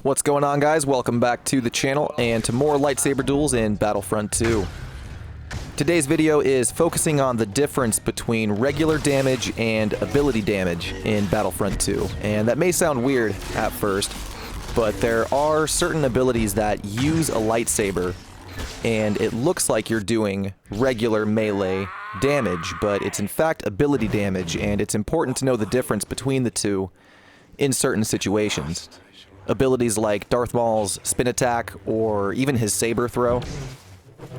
What's going on, guys? Welcome back to the channel and to more Lightsaber Duels in Battlefront 2. Today's video is focusing on the difference between regular damage and ability damage in Battlefront 2. And that may sound weird at first, but there are certain abilities that use a lightsaber and it looks like you're doing regular melee damage, but it's in fact ability damage, and it's important to know the difference between the two in certain situations. Abilities like Darth Maul's spin attack, or even his saber throw,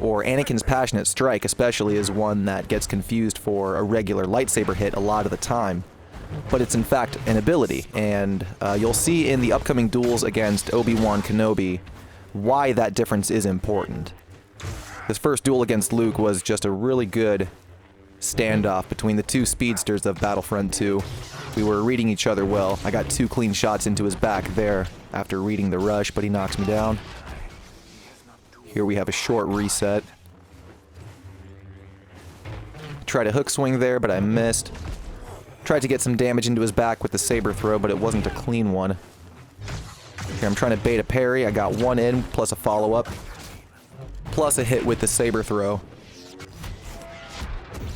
or Anakin's passionate strike especially is one that gets confused for a regular lightsaber hit a lot of the time. But it's in fact an ability, and you'll see in the upcoming duels against Obi-Wan Kenobi why that difference is important. This first duel against Luke was just a really good standoff between the two speedsters of Battlefront 2. We were reading each other well. I got 2 clean shots into his back there after reading the rush, but he knocks me down. Here we have a short reset. Tried a hook swing there, but I missed. Tried to get some damage into his back with the saber throw, but it wasn't a clean one. Here I'm trying to bait a parry. I got 1 in, plus a follow-up, plus a hit with the saber throw.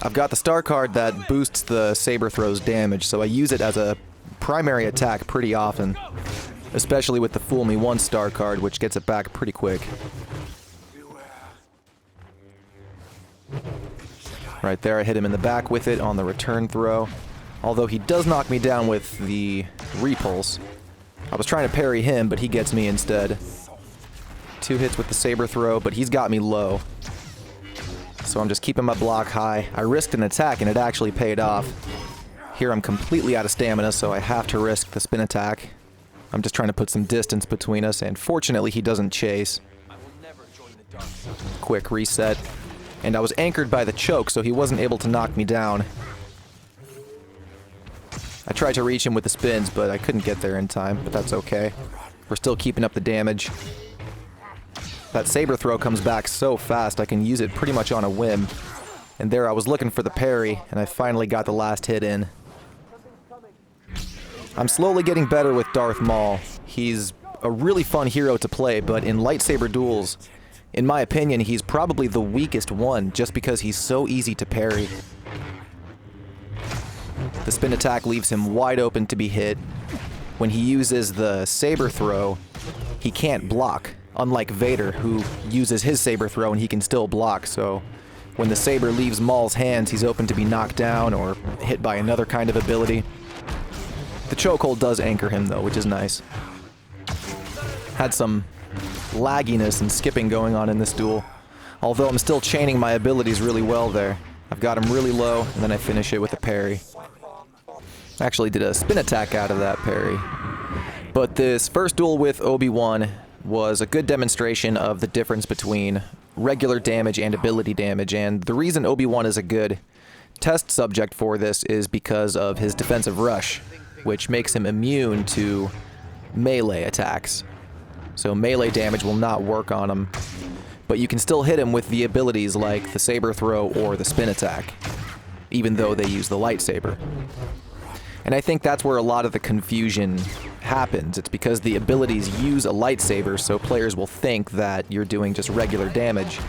I've got the star card that boosts the saber throw's damage, so I use it as a primary attack pretty often, especially with the Fool Me Once star card, which gets it back pretty quick. Right there, I hit him in the back with it on the return throw, although he does knock me down with the repulse. I was trying to parry him, but he gets me instead. 2 hits with the saber throw, but he's got me low. So I'm just keeping my block high. I risked an attack and it actually paid off. Here I'm completely out of stamina, so I have to risk the spin attack. I'm just trying to put some distance between us, and fortunately he doesn't chase. Quick reset. And I was anchored by the choke, so he wasn't able to knock me down. I tried to reach him with the spins, but I couldn't get there in time, but that's okay. We're still keeping up the damage. That saber throw comes back so fast I can use it pretty much on a whim. And there I was looking for the parry, and I finally got the last hit in. I'm slowly getting better with Darth Maul. He's a really fun hero to play, but in Lightsaber Duels, in my opinion, he's probably the weakest one just because he's so easy to parry. The spin attack leaves him wide open to be hit. When he uses the saber throw, he can't block. Unlike Vader, who uses his saber throw and he can still block, so when the saber leaves Maul's hands, he's open to be knocked down or hit by another kind of ability. The chokehold does anchor him, though, which is nice. Had some lagginess and skipping going on in this duel, although I'm still chaining my abilities really well there. I've got him really low, and then I finish it with a parry. Actually did a spin attack out of that parry. But this first duel with Obi-Wan was a good demonstration of the difference between regular damage and ability damage, and the reason Obi-Wan is a good test subject for this is because of his defensive rush, which makes him immune to melee attacks. So melee damage will not work on him, but you can still hit him with the abilities like the saber throw or the spin attack, even though they use the lightsaber. And I think that's where a lot of the confusion happens. It's because the abilities use a lightsaber, so players will think that you're doing just regular damage.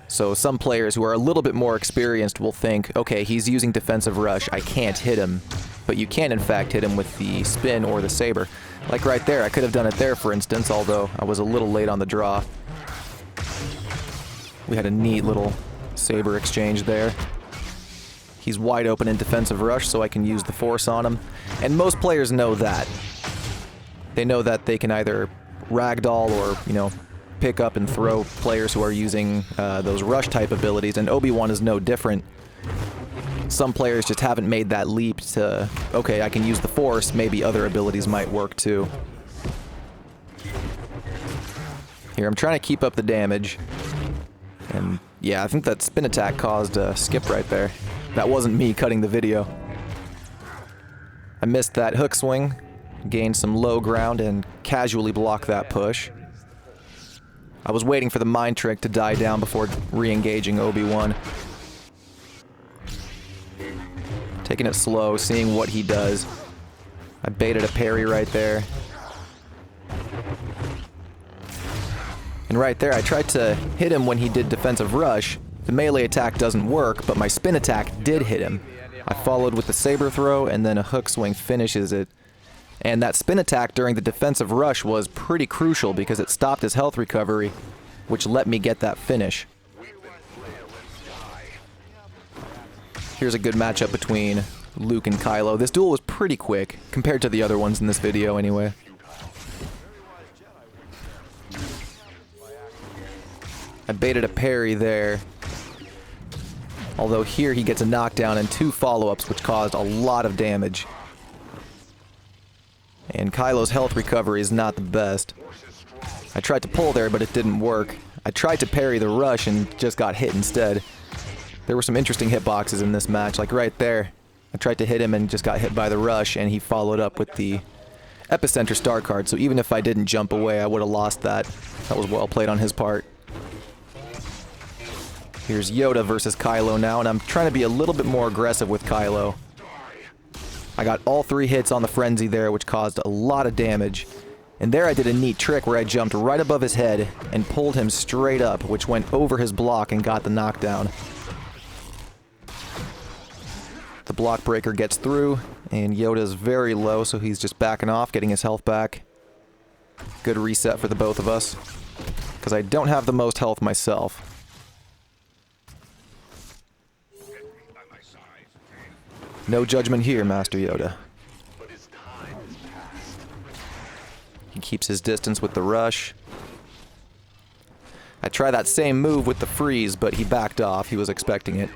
So some players who are a little bit more experienced will think, okay, he's using defensive rush, I can't hit him. But you can in fact hit him with the spin or the saber. Like right there, I could have done it there for instance, although I was a little late on the draw. We had a neat little saber exchange there. He's wide open in defensive rush, so I can use the force on him. And most players know that. They know that they can either ragdoll or, pick up and throw players who are using those rush type abilities, and Obi-Wan is no different. Some players just haven't made that leap to, okay, I can use the force, maybe other abilities might work too. Here, I'm trying to keep up the damage. And yeah, I think that spin attack caused a skip right there. That wasn't me cutting the video. I missed that hook swing, gained some low ground, and casually blocked that push. I was waiting for the mind trick to die down before re-engaging Obi-Wan. Taking it slow, seeing what he does. I baited a parry right there. And right there, I tried to hit him when he did defensive rush. The melee attack doesn't work, but my spin attack did hit him. I followed with the saber throw, and then a hook swing finishes it. And that spin attack during the defensive rush was pretty crucial because it stopped his health recovery, which let me get that finish. Here's a good matchup between Luke and Kylo. This duel was pretty quick, compared to the other ones in this video anyway. I baited a parry there. Although here he gets a knockdown and 2 follow-ups, which caused a lot of damage. And Kylo's health recovery is not the best. I tried to pull there, but it didn't work. I tried to parry the rush and just got hit instead. There were some interesting hitboxes in this match, like right there. I tried to hit him and just got hit by the rush, and he followed up with the Epicenter star card, so even if I didn't jump away, I would have lost that. That was well played on his part. Here's Yoda versus Kylo now, and I'm trying to be a little bit more aggressive with Kylo. I got all 3 hits on the frenzy there, which caused a lot of damage. And there I did a neat trick where I jumped right above his head and pulled him straight up, which went over his block and got the knockdown. The block breaker gets through, and Yoda's very low, so he's just backing off, getting his health back. Good reset for the both of us, because I don't have the most health myself. No judgment here, Master Yoda. He keeps his distance with the rush. I try that same move with the freeze, but he backed off. He was expecting it.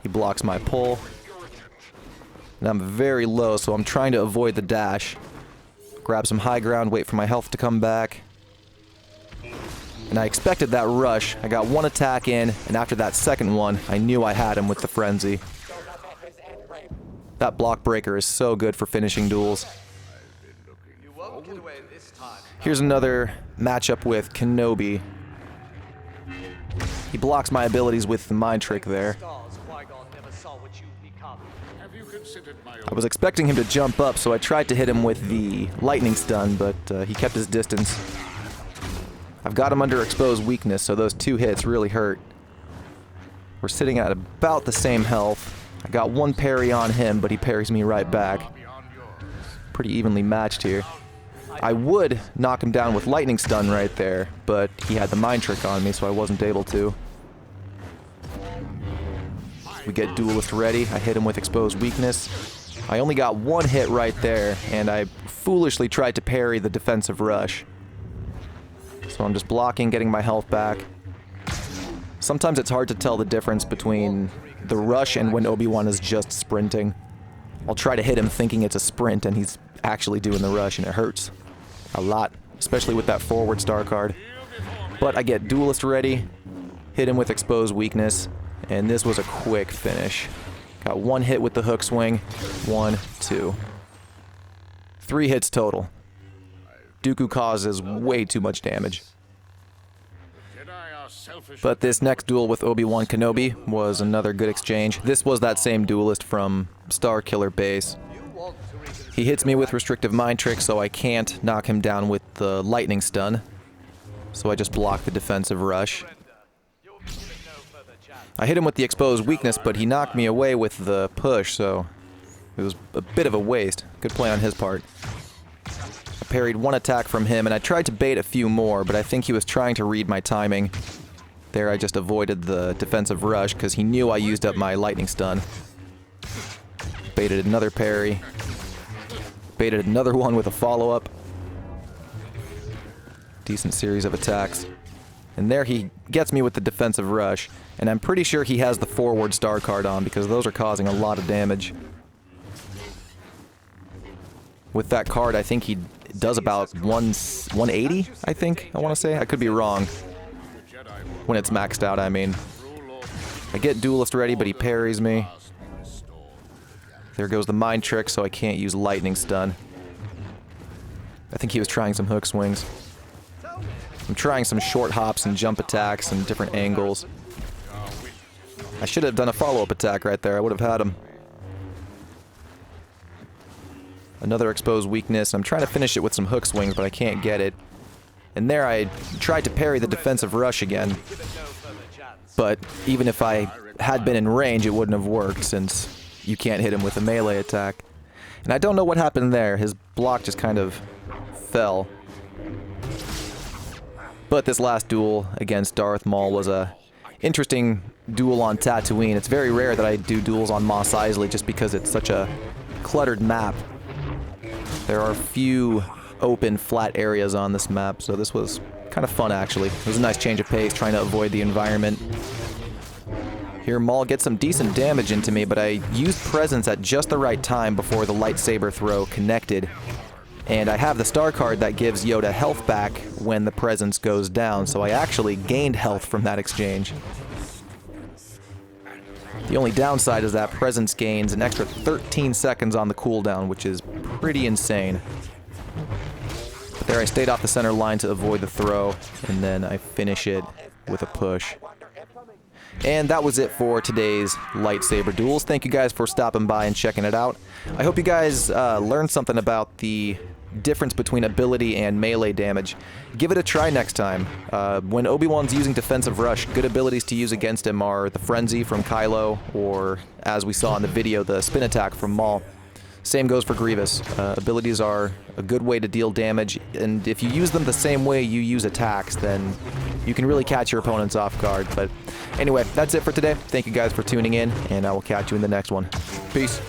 He blocks my pull. And I'm very low, so I'm trying to avoid the dash. Grab some high ground, wait for my health to come back. And I expected that rush. I got 1 attack in, and after that second one, I knew I had him with the frenzy. That block breaker is so good for finishing duels. Here's another matchup with Kenobi. He blocks my abilities with the mind trick there. I was expecting him to jump up, so I tried to hit him with the lightning stun, but he kept his distance. I've got him under exposed weakness, so those 2 hits really hurt. We're sitting at about the same health. I got 1 parry on him, but he parries me right back. Pretty evenly matched here. I would knock him down with lightning stun right there, but he had the mind trick on me, so I wasn't able to. We get duelist ready. I hit him with exposed weakness. I only got 1 hit right there, and I foolishly tried to parry the defensive rush. So I'm just blocking, getting my health back. Sometimes it's hard to tell the difference between the rush and when Obi-Wan is just sprinting. I'll try to hit him thinking it's a sprint, and he's actually doing the rush, and it hurts a lot, especially with that forward star card. But I get duelist ready, hit him with exposed weakness, and this was a quick finish. Got 1 hit with the hook swing. 1, 2. 3 hits total. Dooku causes way too much damage. But this next duel with Obi-Wan Kenobi was another good exchange. This was that same duelist from Star Killer Base. He hits me with restrictive mind trick, so I can't knock him down with the lightning stun. So I just block the defensive rush. I hit him with the exposed weakness, but he knocked me away with the push, so it was a bit of a waste. Good play on his part. I parried 1 attack from him, and I tried to bait a few more, but I think he was trying to read my timing. There I just avoided the defensive rush because he knew I used up my lightning stun. Baited another parry. Baited another one with a follow-up. Decent series of attacks. And there he gets me with the defensive rush, and I'm pretty sure he has the forward star card on because those are causing a lot of damage. With that card, I think he does about 180, I think, I want to say. I could be wrong. When it's maxed out, I mean. I get duelist ready, but he parries me. There goes the mind trick, so I can't use lightning stun. I think he was trying some hook swings. I'm trying some short hops and jump attacks and different angles. I should have done a follow-up attack right there. I would have had him. Another exposed weakness. I'm trying to finish it with some hook swings, but I can't get it. And there I tried to parry the defensive rush again. But even if I had been in range, it wouldn't have worked, since you can't hit him with a melee attack. And I don't know what happened there. His block just kind of fell. But this last duel against Darth Maul was a interesting duel on Tatooine. It's very rare that I do duels on Mos Eisley just because it's such a cluttered map. There are few open, flat areas on this map, so this was kind of fun, actually. It was a nice change of pace, trying to avoid the environment. Here, Maul gets some decent damage into me, but I used presence at just the right time before the lightsaber throw connected. And I have the star card that gives Yoda health back when the presence goes down, so I actually gained health from that exchange. The only downside is that presence gains an extra 13 seconds on the cooldown, which is pretty insane. But there I stayed off the center line to avoid the throw, and then I finish it with a push. And that was it for today's Lightsaber Duels. Thank you guys for stopping by and checking it out. I hope you guys learned something about the difference between ability and melee damage. Give it a try next time. When Obi-Wan's using defensive rush, good abilities to use against him are the Frenzy from Kylo, or, as we saw in the video, the Spin Attack from Maul. Same goes for Grievous. Abilities are a good way to deal damage, and if you use them the same way you use attacks, then you can really catch your opponents off guard. But anyway, that's it for today. Thank you guys for tuning in, and I will catch you in the next one. Peace.